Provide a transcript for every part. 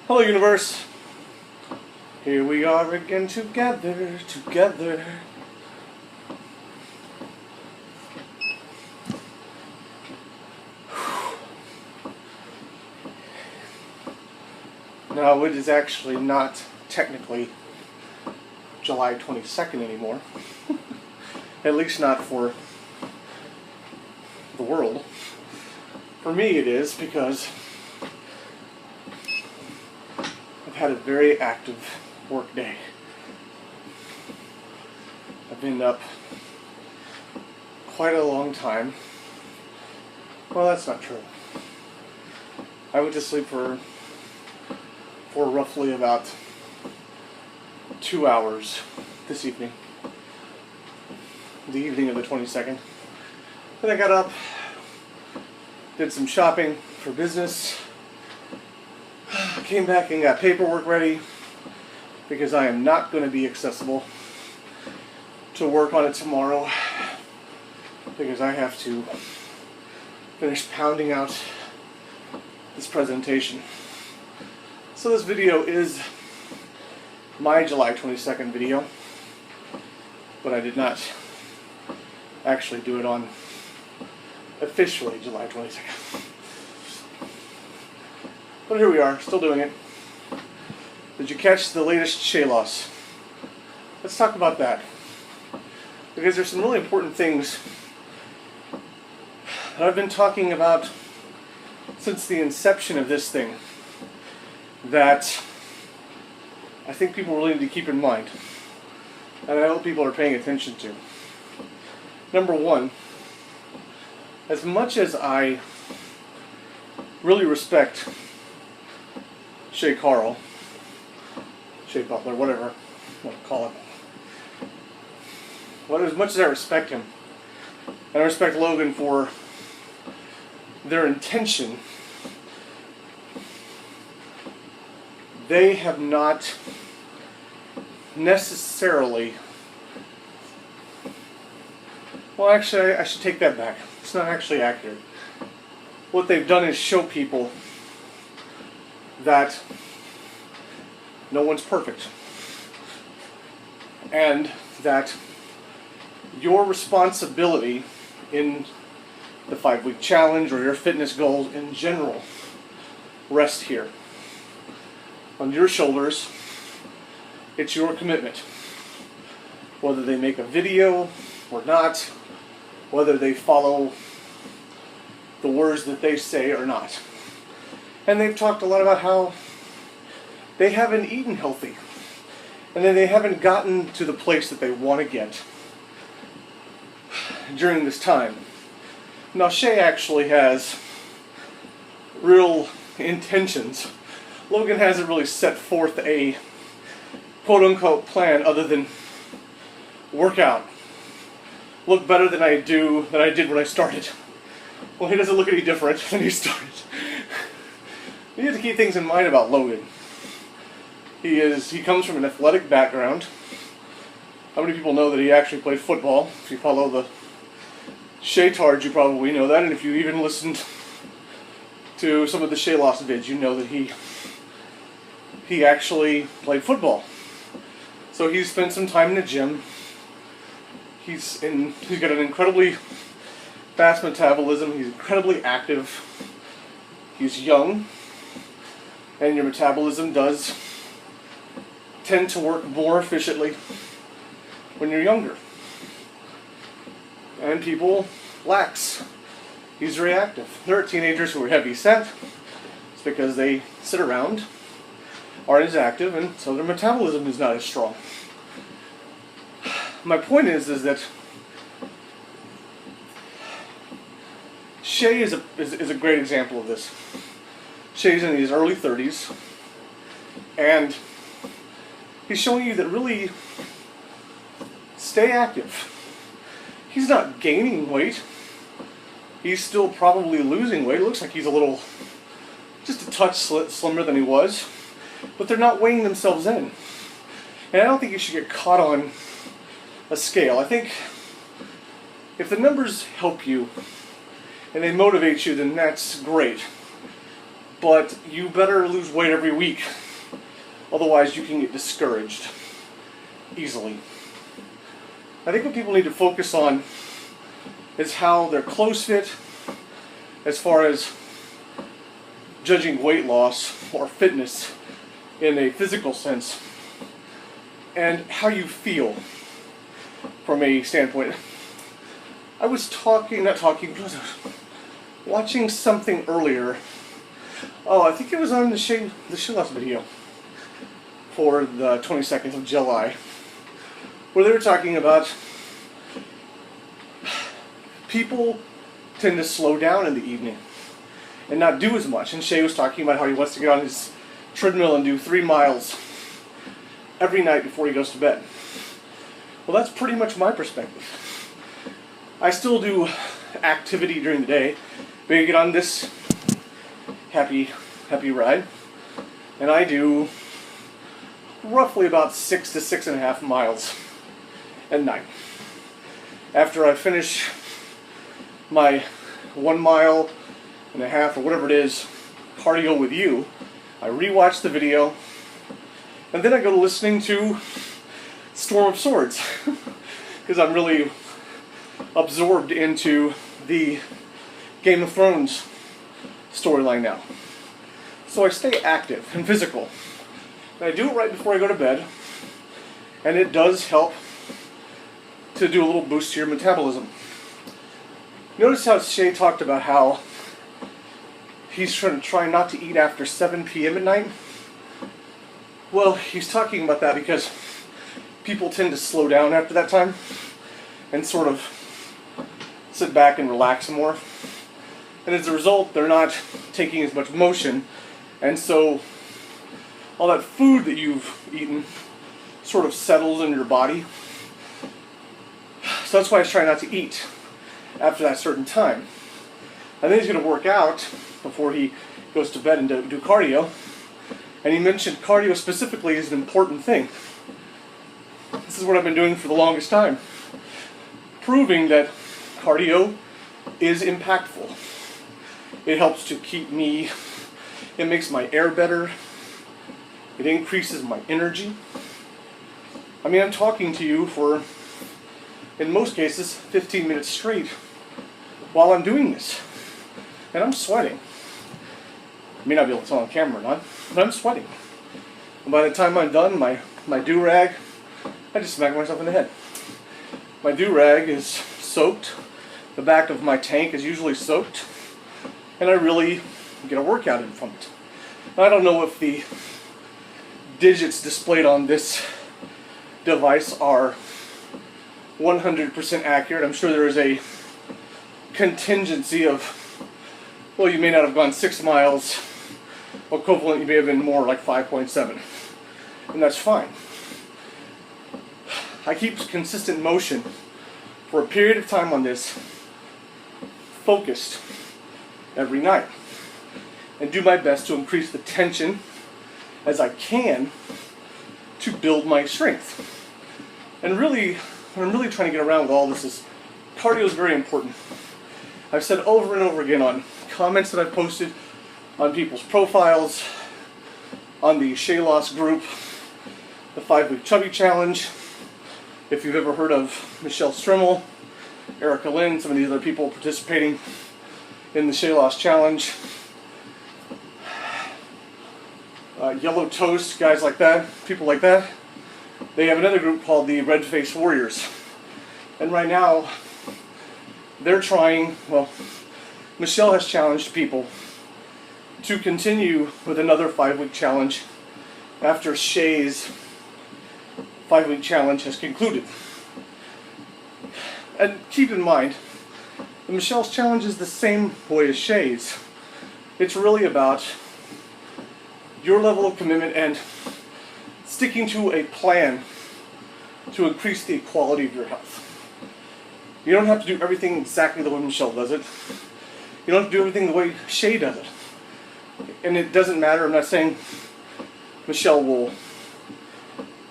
Hello, universe. Here we are again together. Now, it is actually not technically July 22nd anymore. At least not for the world. For me it is, because I've had a very active work day. I've been up quite a long time. Well, that's not true. I went to sleep for roughly about 2 hours this evening. The evening of the 22nd. Then I got up, did some shopping for business, came back and got paperwork ready, because I am not going to be accessible to work on it tomorrow, because I have to finish pounding out this presentation. So this video is my July 22nd video, but I did not actually do it on officially July 22nd. But here we are, still doing it. Did you catch the latest ShayLoss? Let's talk about that, because there's some really important things that I've been talking about since the inception of this thing that I think people really need to keep in mind, and I hope people are paying attention to. Number one, as much as I really respect Shay Butler, whatever you want to call it, but as much as I respect him, and I respect Logan for their intention, they have not necessarily... Well, actually, I should take that back. It's not actually accurate. What they've done is show people that no one's perfect, and that your responsibility in the 5-week challenge or your fitness goals in general rest here on your shoulders. It's your commitment, whether they make a video or not, whether they follow the words that they say or not. And they've talked a lot about how they haven't eaten healthy, and then they haven't gotten to the place that they want to get during this time. Now, Shay actually has real intentions. Logan hasn't really set forth a quote-unquote plan other than work out, look better than I did when I started. Well, he doesn't look any different than he started. You have to keep things in mind about Logan. He comes from an athletic background. How many people know that he actually played football? If you follow the Shaytards, you probably know that, and if you even listened to some of the ShayLoss vids, you know that he actually played football. So he's spent some time in the gym. He's got an incredibly fast metabolism. He's incredibly active. He's young, and your metabolism does tend to work more efficiently when you're younger. And people lax. He's very active. There are teenagers who are heavy set. It's because they sit around, aren't as active, and so their metabolism is not as strong. My point is that Shay is a great example of this. Shay's in his early 30s, and he's showing you that really stay active. He's not gaining weight. He's still probably losing weight. It looks like he's just a touch slimmer than he was, but they're not weighing themselves in. And I don't think you should get caught on a scale. I think if the numbers help you and they motivate you, then that's great. but you better lose weight every week. Otherwise, you can get discouraged easily. I think what people need to focus on is how their clothes fit as far as judging weight loss or fitness in a physical sense, and how you feel from a standpoint. I was watching something earlier. Oh, I think it was on the ShayLoss video for the 22nd of July, where they were talking about people tend to slow down in the evening and not do as much. And Shay was talking about how he wants to get on his treadmill and do 3 miles every night before he goes to bed. Well, that's pretty much my perspective. I still do activity during the day, but I get on this happy ride, and I do roughly about 6 to 6.5 miles at night. After I finish my 1.5 miles or whatever it is cardio with you, I rewatch the video, and then I go to listening to Storm of Swords because I'm really absorbed into the Game of Thrones storyline now. So I stay active and physical. And I do it right before I go to bed, and it does help to do a little boost to your metabolism. Notice how Shay talked about how he's trying to try not to eat after 7 p.m. at night. Well, he's talking about that because people tend to slow down after that time and sort of sit back and relax more. And as a result, they're not taking as much motion, and so all that food that you've eaten sort of settles in your body. So that's why I try not to eat after that certain time. I think he's going to work out before he goes to bed and do cardio. And he mentioned cardio specifically as an important thing. This is what I've been doing for the longest time, proving that cardio is impactful. It helps to keep me, it makes my air better, it increases my energy. I mean, I'm talking to you for, in most cases, 15 minutes straight while I'm doing this. And I'm sweating. I may not be able to tell on camera or not, but I'm sweating. And by the time I'm done, my do-rag, I just smack myself in the head. My do-rag is soaked. The back of my tank is usually soaked. And I really get a workout in from it. I don't know if the digits displayed on this device are 100% accurate. I'm sure there is a contingency of, well, you may not have gone 6 miles, equivalent, you may have been more like 5.7, and that's fine. I keep consistent motion for a period of time on this, focused every night, and do my best to increase the tension as I can to build my strength. And really, what I'm really trying to get around with all this is cardio is very important. I've said over and over again on comments that I've posted, on people's profiles, on the ShayLoss group, the 5-week Chubby Challenge. If you've ever heard of Michelle Strimmel, Erica Lynn, some of these other people participating in the ShayLoss Challenge, Yellow Toast, guys like that, people like that, they have another group called the Red Face Warriors. And right now, they're trying, well, Michelle has challenged people to continue with another 5-week challenge after Shay's 5-week challenge has concluded. And keep in mind, Michelle's challenge is the same way as Shay's. It's really about your level of commitment and sticking to a plan to increase the quality of your health. You don't have to do everything exactly the way Michelle does it. You don't have to do everything the way Shay does it. And it doesn't matter, I'm not saying Michelle will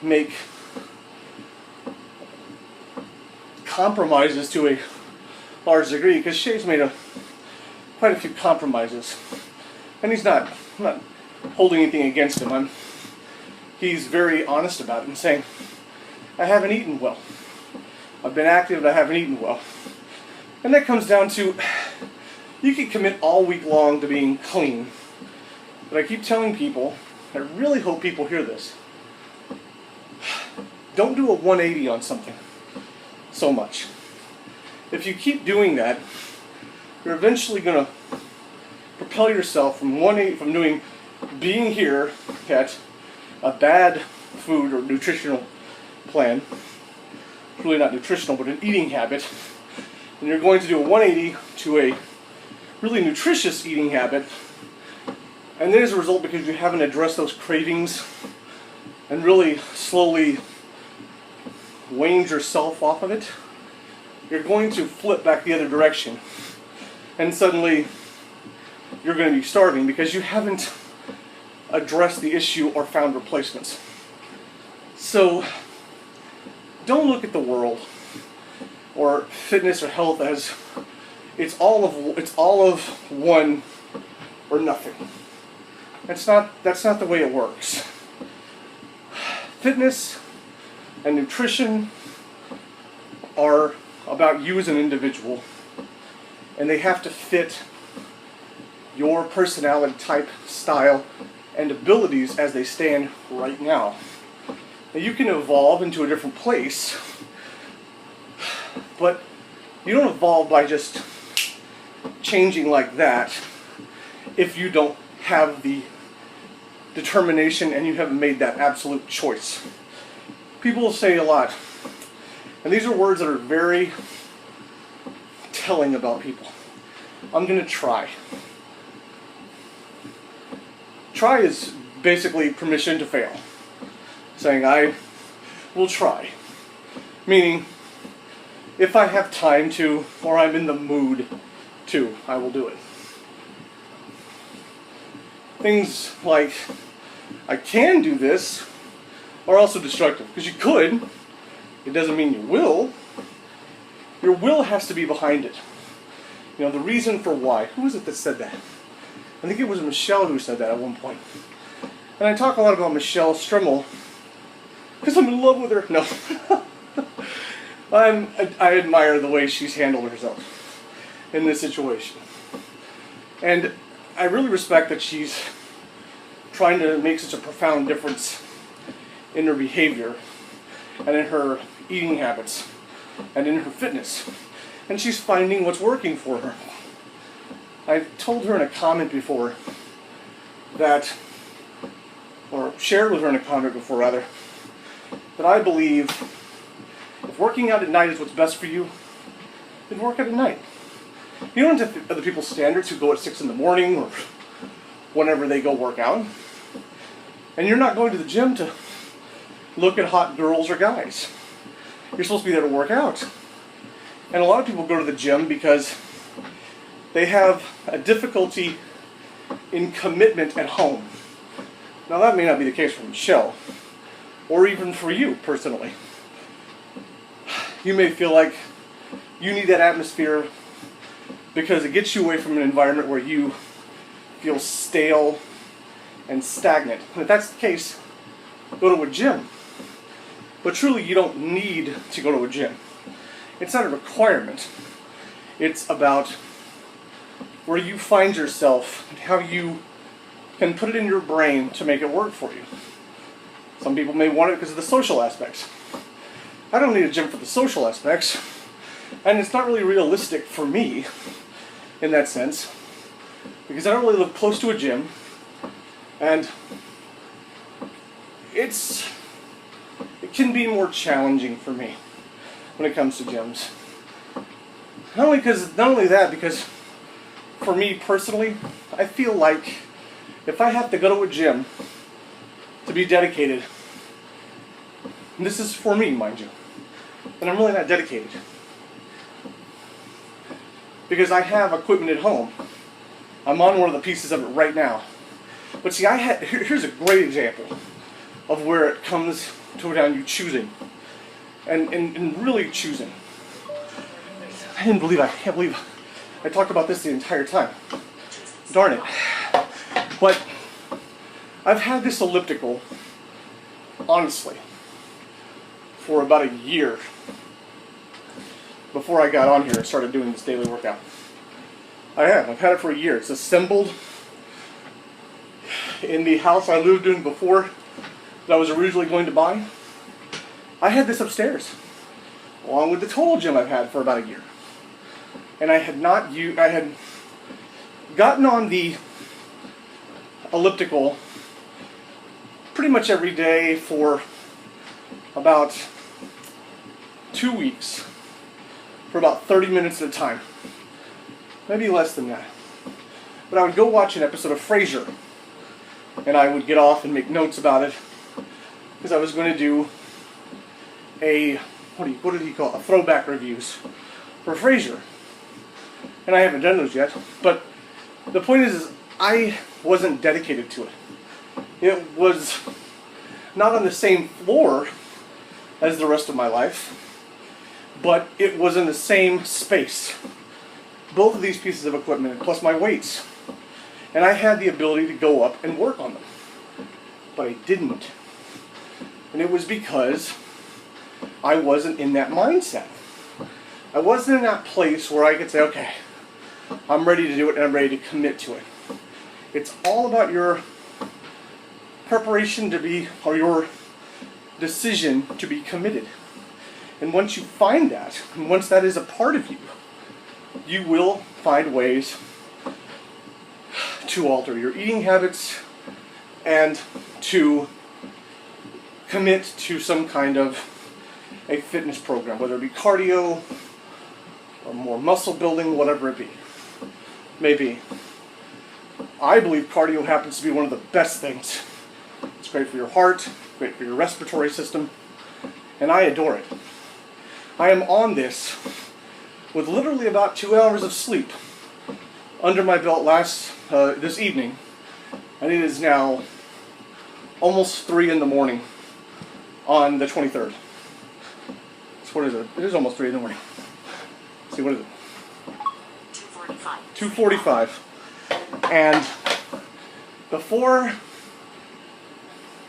make compromises to a large degree, because Shay's made quite a few compromises. And he's not I'm not holding anything against him. He's very honest about it and saying, I haven't eaten well. I've been active, but I haven't eaten well. And that comes down to, you can commit all week long to being clean. But I keep telling people, I really hope people hear this, don't do a 180 on something so much. If you keep doing that, you're eventually going to propel yourself from 180, from being here at a bad food or nutritional plan, it's really not nutritional, but an eating habit, and you're going to do a 180 to a really nutritious eating habit, and then as a result, because you haven't addressed those cravings and really slowly weaned yourself off of it, you're going to flip back the other direction, and suddenly you're going to be starving because you haven't addressed the issue or found replacements. So don't look at the world or fitness or health as it's all of one or nothing. That's not the way it works. Fitness and nutrition are about you as an individual, and they have to fit your personality type, style, and abilities as they stand right now. Now you can evolve into a different place, but you don't evolve by just changing like that if you don't have the determination and you haven't made that absolute choice. People will say a lot, and these are words that are very telling about people. I'm going to try. Try is basically permission to fail. Saying I will try. Meaning, if I have time to, or I'm in the mood to, I will do it. Things like, I can do this, are also destructive. Because you could, it doesn't mean you will. Your will has to be behind it. You know, the reason for why. Who was it that said that? I think it was Michelle who said that at one point. And I talk a lot about Michelle Strimmel because I'm in love with her. No. I admire the way she's handled herself in this situation. And I really respect that she's trying to make such a profound difference in her behavior and in her eating habits and in her fitness. And she's finding what's working for her. I've told her in a comment before that, or shared with her in a comment before rather, that I believe if working out at night is what's best for you, then work out at night. You don't have other people's standards who go at 6 in the morning or whenever they go work out. And you're not going to the gym to look at hot girls or guys. You're supposed to be there to work out. And a lot of people go to the gym because they have a difficulty in commitment at home. Now that may not be the case for Michelle, or even for you personally. You may feel like you need that atmosphere because it gets you away from an environment where you feel stale and stagnant. And if that's the case, go to a gym. But truly, you don't need to go to a gym. It's not a requirement. It's about where you find yourself and how you can put it in your brain to make it work for you. Some people may want it because of the social aspects. I don't need a gym for the social aspects, and it's not really realistic for me in that sense, because I don't really live close to a gym, and it can be more challenging for me when it comes to gyms. Not only that, because for me personally, I feel like if I have to go to a gym to be dedicated, and this is for me, mind you, then I'm really not dedicated. Because I have equipment at home. I'm on one of the pieces of it right now. But see, here's a great example of where it comes to down you choosing. And really choosing. I can't believe I talked about this the entire time. Darn it. But I've had this elliptical, honestly, for about a year before I got on here and started doing this daily workout. I've had it for a year. It's assembled in the house I lived in before that I was originally going to buy. I had this upstairs, along with the total gym I've had for about a year. And I had gotten on the elliptical pretty much every day for about 2 weeks, for about 30 minutes at a time. Maybe less than that. But I would go watch an episode of Frasier, and I would get off and make notes about it, because I was going to do what did he call it? Throwback reviews for Frasier. And I haven't done those yet, but the point is I wasn't dedicated to it. It was not on the same floor as the rest of my life, but it was in the same space. Both of these pieces of equipment, plus my weights. And I had the ability to go up and work on them. But I didn't. And it was because I wasn't in that mindset. I wasn't in that place where I could say, okay, I'm ready to do it and I'm ready to commit to it. It's all about your preparation to be, or your decision to be committed. And once you find that, and once that is a part of you, you will find ways to alter your eating habits and to commit to some kind of a fitness program, whether it be cardio or more muscle building, whatever it may be. I believe cardio happens to be one of the best things. It's great for your heart, great for your respiratory system, and I adore it. I am on this with literally about 2 hours of sleep under my belt this evening, and it is now almost 3 in the morning on the 23rd. So what is it? It is almost 3 in the morning. Let's see, what is it? 2:45. 2:45. And before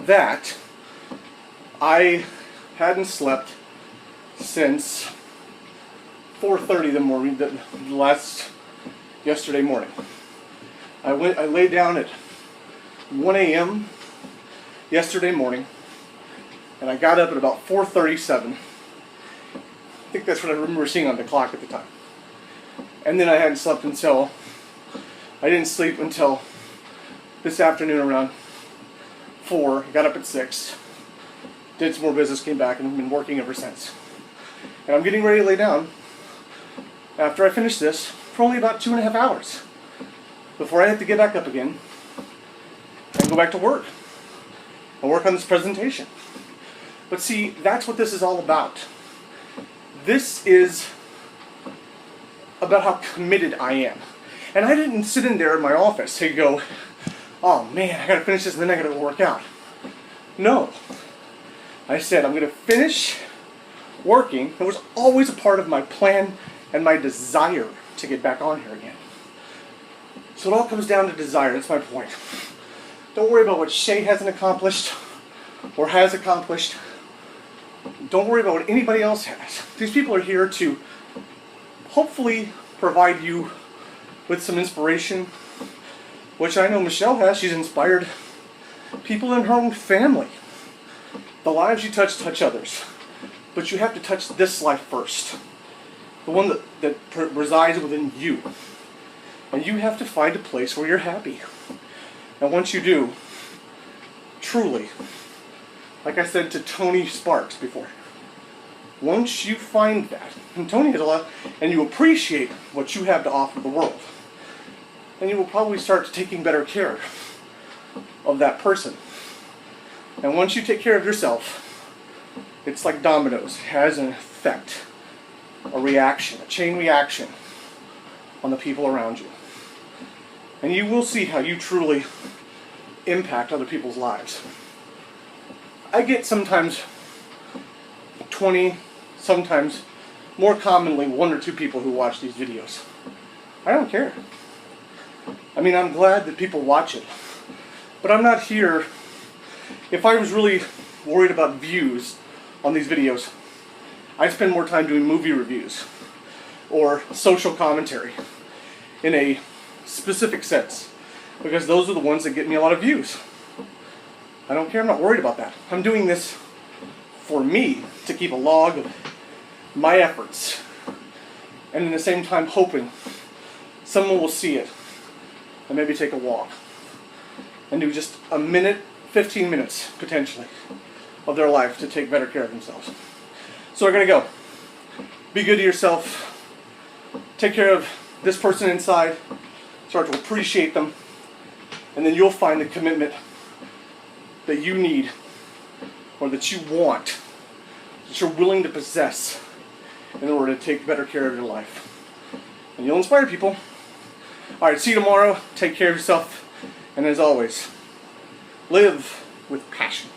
that, I hadn't slept since 4:30 the morning, yesterday morning. I laid down at 1 a.m. yesterday morning, and I got up at about 4:37. I think that's what I remember seeing on the clock at the time. And then I hadn't slept until, I didn't sleep until this afternoon around 4, got up at 6, did some more business, came back, and I've been working ever since. And I'm getting ready to lay down after I finish this for only about 2.5 hours before I have to get back up again and go back to work and work on this presentation. But see, that's what this is all about. This is about how committed I am. And I didn't sit in there in my office and go, oh man, I gotta finish this and then I gotta work out. No. I said, I'm gonna finish working. It was always a part of my plan and my desire to get back on here again. So it all comes down to desire. That's my point. Don't worry about what Shay hasn't accomplished or has accomplished. Don't worry about what anybody else has. These people are here to hopefully provide you with some inspiration, which I know Michelle has. She's inspired people in her own family. The lives you touch others. But you have to touch this life first. The one that resides within you. And you have to find a place where you're happy. And once you do, truly, like I said to Tony Sparks before, once you find that, and Tony has a lot, and you appreciate what you have to offer the world, then you will probably start taking better care of that person. And once you take care of yourself, it's like dominoes. It has an effect, a reaction, a chain reaction on the people around you. And you will see how you truly impact other people's lives. I get sometimes 20, sometimes more commonly 1 or 2 people who watch these videos. I don't care. I mean, I'm glad that people watch it. But I'm not here. If I was really worried about views on these videos, I'd spend more time doing movie reviews or social commentary in a specific sense, because those are the ones that get me a lot of views. I don't care, I'm not worried about that. I'm doing this for me, to keep a log of my efforts, and at the same time hoping someone will see it and maybe take a walk and do just a minute, 15 minutes potentially of their life to take better care of themselves. So we're going to go. Be good to yourself. Take care of this person inside. Start to appreciate them. And then you'll find the commitment that you need, or that you want, that you're willing to possess in order to take better care of your life. And you'll inspire people. Alright, see you tomorrow. Take care of yourself. And as always, live with passion.